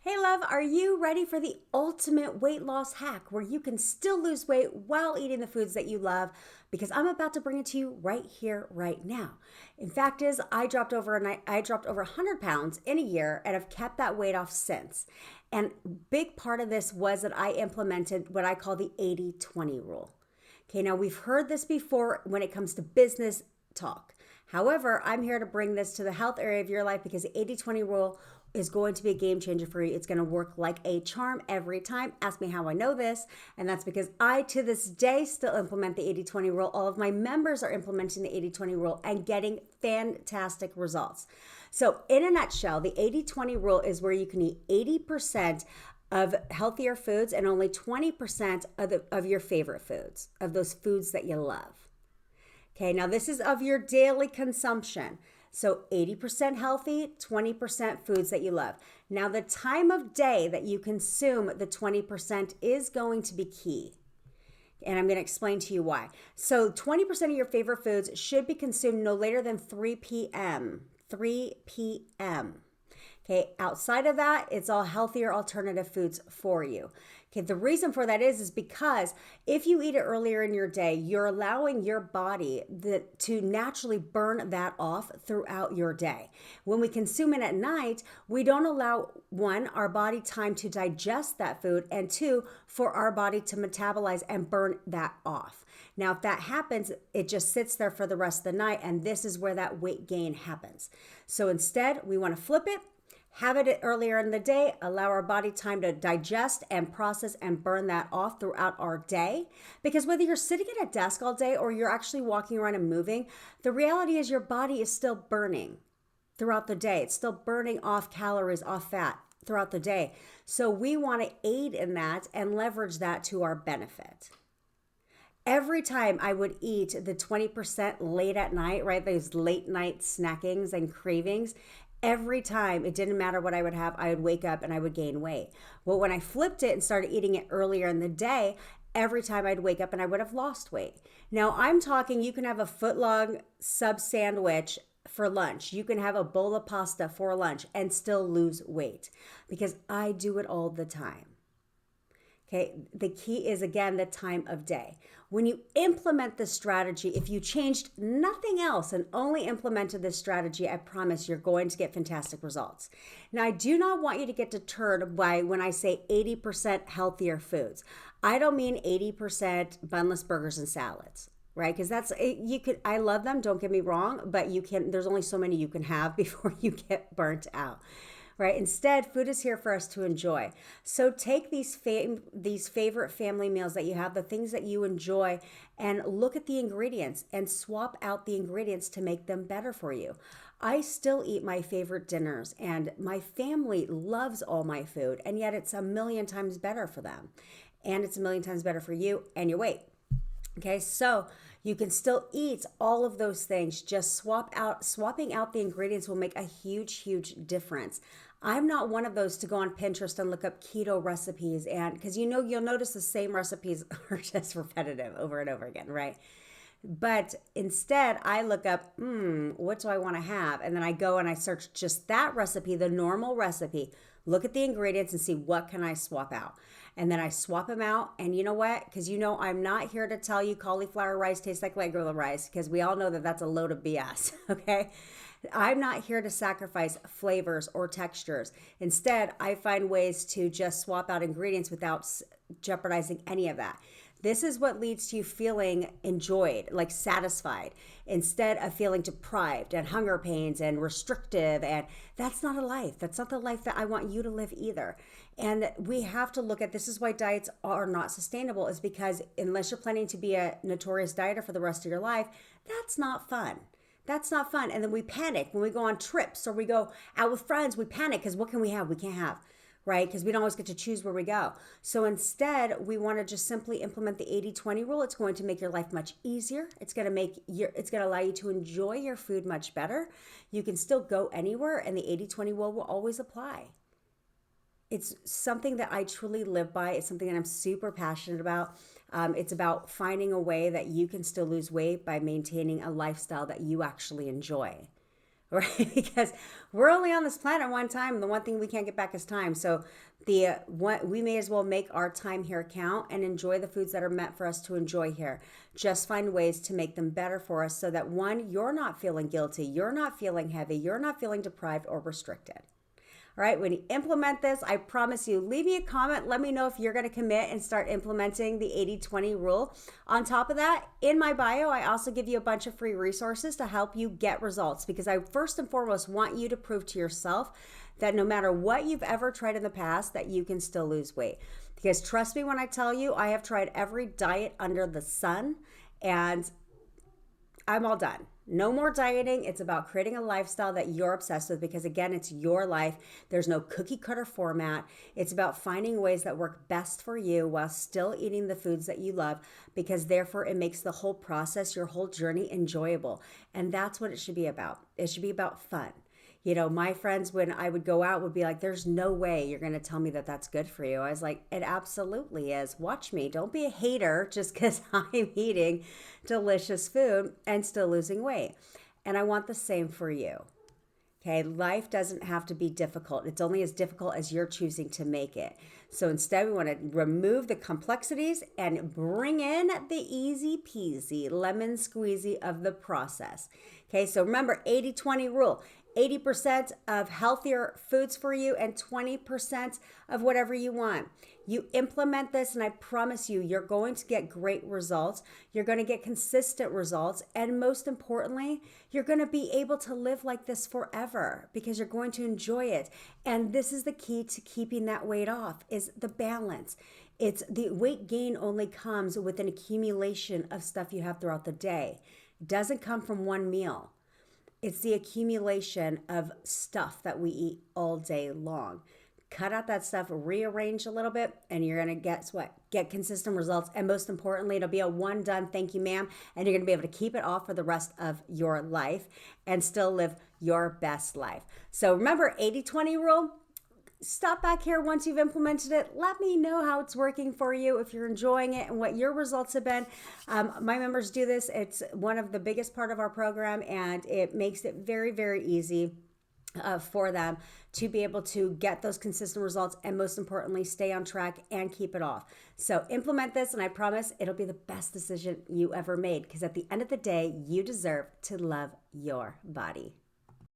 Hey love, are you ready for the ultimate weight loss hack where you can still lose weight while eating the foods that you love? Because I'm about to bring it to you right here, right now. In fact is, I dropped over 100 pounds in a year and have kept that weight off since. And big part of this was that I implemented what I call the 80-20 rule. Okay, now we've heard this before when it comes to business talk. However, I'm here to bring this to the health area of your life because the 80-20 rule is going to be a game changer for you. It's going to work like a charm every time. Ask me how I know this. And that's because I, to this day, still implement the 80-20 rule. All of my members are implementing the 80-20 rule and getting fantastic results. So in a nutshell, the 80-20 rule is where you can eat 80% of healthier foods and only 20% of your favorite foods, of those foods that you love. Okay, now this is of your daily consumption. So 80% healthy, 20% foods that you love. Now the time of day that you consume the 20% is going to be key. And I'm going to explain to you why. So 20% of your favorite foods should be consumed no later than 3 p.m. 3 p.m. Okay, outside of that, it's all healthier alternative foods for you. Okay, the reason for that is because if you eat it earlier in your day, you're allowing your body to naturally burn that off throughout your day. When we consume it at night, we don't allow, one, our body time to digest that food, and two, for our body to metabolize and burn that off. Now, if that happens, it just sits there for the rest of the night, and this is where that weight gain happens. So instead, we want to flip it. Have it earlier in the day, allow our body time to digest and process and burn that off throughout our day. Because whether you're sitting at a desk all day or you're actually walking around and moving, the reality is your body is still burning throughout the day. It's still burning off calories, off fat throughout the day. So we want to aid in that and leverage that to our benefit. Every time I would eat the 20% late at night, right, those late night snackings and cravings, every time, it didn't matter what I would have, I would wake up and I would gain weight. Well, when I flipped it and started eating it earlier in the day, every time I'd wake up and I would have lost weight. Now, I'm talking you can have a foot-long sub sandwich for lunch. You can have a bowl of pasta for lunch and still lose weight because I do it all the time. Okay, the key is, again, the time of day. When you implement this strategy, if you changed nothing else and only implemented this strategy, I promise you're going to get fantastic results. Now, I do not want you to get deterred by when I say 80% healthier foods. I don't mean 80% bunless burgers and salads, right? Because I love them, don't get me wrong, but there's only so many you can have before you get burnt out. Right? Instead, food is here for us to enjoy. So take these favorite family meals that you have, the things that you enjoy, and look at the ingredients and swap out the ingredients to make them better for you. I still eat my favorite dinners, and my family loves all my food, and yet it's a million times better for them. And it's a million times better for you and your weight. Okay, so you can still eat all of those things. Just swapping out the ingredients will make a huge, huge difference. I'm not one of those to go on Pinterest and look up keto recipes, and because you'll notice the same recipes are just repetitive over and over again, right? But instead, I look up, what do I want to have? And then I go and I search just that recipe, the normal recipe, look at the ingredients and see what can I swap out. And then I swap them out. And you know what? Because I'm not here to tell you cauliflower rice tastes like regular rice, because we all know that that's a load of BS, okay? I'm not here to sacrifice flavors or textures. Instead, I find ways to just swap out ingredients without jeopardizing any of that. This is what leads to you feeling enjoyed, like satisfied, instead of feeling deprived and hunger pains and restrictive. And that's not a life. That's not the life that I want you to live either. And we have to look at, this is why diets are not sustainable, is because unless you're planning to be a notorious dieter for the rest of your life, that's not fun. That's not fun. And then we panic when we go on trips or we go out with friends. We panic because what can we have? We can't have, right? Because we don't always get to choose where we go. So instead, we want to just simply implement the 80-20 rule. It's going to make your life much easier. It's going to allow you to enjoy your food much better. You can still go anywhere, and the 80-20 rule will always apply. It's something that I truly live by. It's something that I'm super passionate about. It's about finding a way that you can still lose weight by maintaining a lifestyle that you actually enjoy. right? Because we're only on this planet one time, and the one thing we can't get back is time. So we may as well make our time here count and enjoy the foods that are meant for us to enjoy here. Just find ways to make them better for us so that one, you're not feeling guilty, you're not feeling heavy, you're not feeling deprived or restricted. All right, when you implement this, I promise you, leave me a comment. Let me know if you're going to commit and start implementing the 80-20 rule. On top of that, in my bio, I also give you a bunch of free resources to help you get results, because I first and foremost want you to prove to yourself that no matter what you've ever tried in the past, that you can still lose weight. Because trust me when I tell you, I have tried every diet under the sun, and I'm all done. No more dieting. It's about creating a lifestyle that you're obsessed with, because again, it's your life. There's no cookie cutter format. It's about finding ways that work best for you while still eating the foods that you love, because therefore it makes the whole process, your whole journey enjoyable. And that's what it should be about. It should be about fun. You know, my friends, when I would go out, would be like, there's no way you're going to tell me that that's good for you. I was like, it absolutely is. Watch me. Don't be a hater just because I'm eating delicious food and still losing weight. And I want the same for you. Okay, life doesn't have to be difficult. It's only as difficult as you're choosing to make it. So instead, we want to remove the complexities and bring in the easy peasy lemon squeezy of the process. Okay, so remember 80-20 rule. 80% of healthier foods for you and 20% of whatever you want. You implement this and I promise you, you're going to get great results. You're going to get consistent results. And most importantly, you're going to be able to live like this forever because you're going to enjoy it. And this is the key to keeping that weight off, is the balance. It's the weight gain only comes with an accumulation of stuff you have throughout the day. It doesn't come from one meal. It's the accumulation of stuff that we eat all day long. Cut out that stuff, rearrange a little bit, and you're going to get consistent results. And most importantly, it'll be a one done, thank you, ma'am. And you're going to be able to keep it off for the rest of your life and still live your best life. So remember, 80-20 rule. Stop back here once you've implemented it. Let me know how it's working for you, if you're enjoying it and what your results have been. My members do this. It's one of the biggest part of our program, and it makes it very, very easy for them to be able to get those consistent results and most importantly, stay on track and keep it off. So implement this and I promise it'll be the best decision you ever made, because at the end of the day, you deserve to love your body.